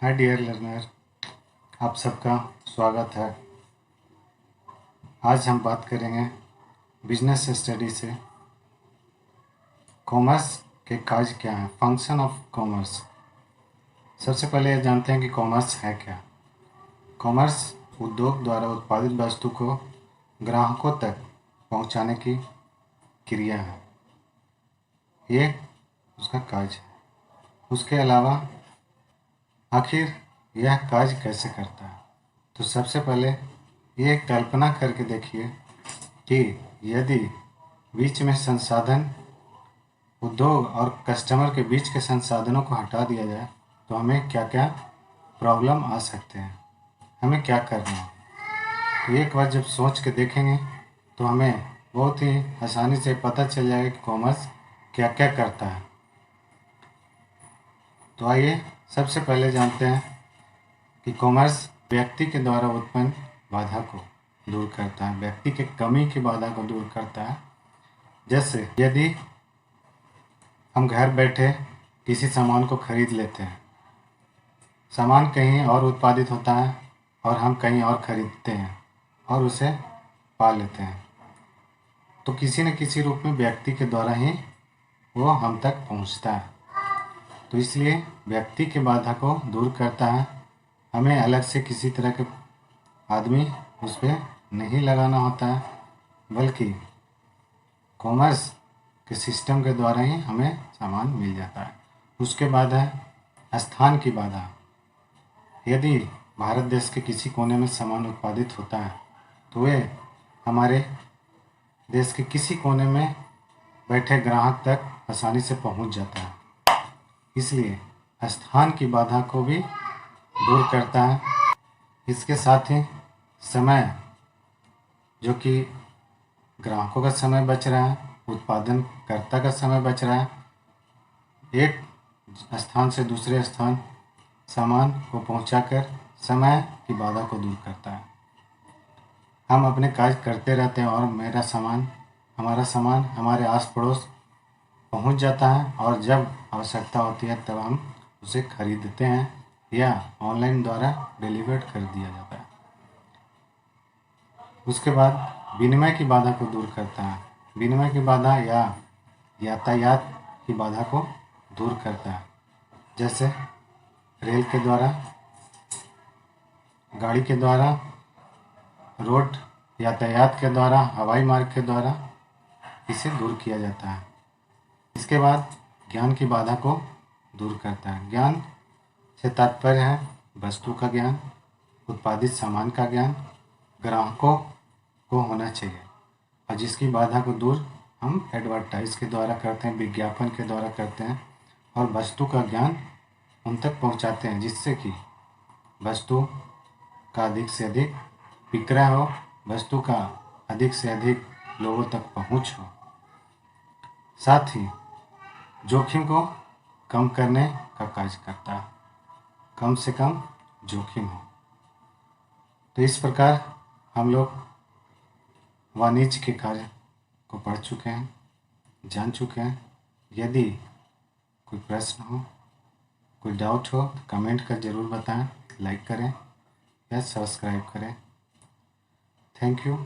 Hi dear learner, आप सबका स्वागत है। आज हम बात करेंगे बिजनेस स्टडी से कॉमर्स के काज क्या हैं, फंक्शन ऑफ कॉमर्स। सबसे पहले ये जानते हैं कि कॉमर्स है क्या। कॉमर्स उद्योग द्वारा उत्पादित वस्तु को ग्राहकों तक पहुंचाने की क्रिया है, ये उसका काज है। उसके अलावा आखिर यह काज कैसे करता है, तो सबसे पहले ये कल्पना करके देखिए कि यदि बीच में संसाधन, उद्योग और कस्टमर के बीच के संसाधनों को हटा दिया जाए तो हमें क्या क्या प्रॉब्लम आ सकते हैं, हमें क्या करना है। तो एक बार जब सोच के देखेंगे तो हमें बहुत ही आसानी से पता चल जाएगा कि कॉमर्स क्या क्या करता है। तो आइए सबसे पहले जानते हैं कि कॉमर्स व्यक्ति के द्वारा उत्पन्न बाधा को दूर करता है, व्यक्ति के कमी की बाधा को दूर करता है। जैसे यदि हम घर बैठे किसी सामान को खरीद लेते हैं, सामान कहीं और उत्पादित होता है और हम कहीं और खरीदते हैं और उसे पा लेते हैं, तो किसी न किसी रूप में व्यक्ति के द्वारा ही वो हम तक पहुंचता है। तो इसलिए व्यक्ति की बाधा को दूर करता है। हमें अलग से किसी तरह के आदमी उस पर नहीं लगाना होता है, बल्कि कॉमर्स के सिस्टम के द्वारा ही हमें सामान मिल जाता है। उसके बाद है स्थान की बाधा। यदि भारत देश के किसी कोने में सामान उत्पादित होता है तो वे हमारे देश के किसी कोने में बैठे ग्राहक तक आसानी से पहुंच जाता है। इसलिए स्थान की बाधा को भी दूर करता है। इसके साथ ही समय, जो कि ग्राहकों का समय बच रहा है, उत्पादनकर्ता का समय बच रहा है, एक स्थान से दूसरे स्थान सामान को पहुंचाकर समय की बाधा को दूर करता है। हम अपने कार्य करते रहते हैं और हमारा सामान हमारे आस पड़ोस पहुंच जाता है और जब आवश्यकता होती है तब हम उसे खरीदते हैं या ऑनलाइन द्वारा डिलीवर्ड कर दिया जाता है। उसके बाद विनिमय की बाधा को दूर करता है। विनिमय की बाधा या यातायात की बाधा को दूर करता है। जैसे रेल के द्वारा, गाड़ी के द्वारा, रोड यातायात के द्वारा, हवाई मार्ग के द्वारा इसे दूर किया जाता है। इसके बाद ज्ञान की बाधा को दूर करता है। ज्ञान से तात्पर्य है वस्तु का ज्ञान, उत्पादित सामान का ज्ञान ग्राहकों को होना चाहिए, और जिसकी बाधा को दूर हम एडवर्टाइज के द्वारा करते हैं, विज्ञापन के द्वारा करते हैं और वस्तु का ज्ञान उन तक पहुंचाते हैं, जिससे कि वस्तु का अधिक से अधिक विक्रय हो, वस्तु का अधिक से अधिक लोगों तक पहुंच हो। साथ ही जोखिम को कम करने का कार्य करता है, कम से कम जोखिम हो। तो इस प्रकार हम लोग वाणिज्य के कार्य को पढ़ चुके हैं, जान चुके हैं। यदि कोई प्रश्न हो, कोई डाउट हो तो कमेंट कर ज़रूर बताएं, लाइक करें या सब्सक्राइब करें। Thank you.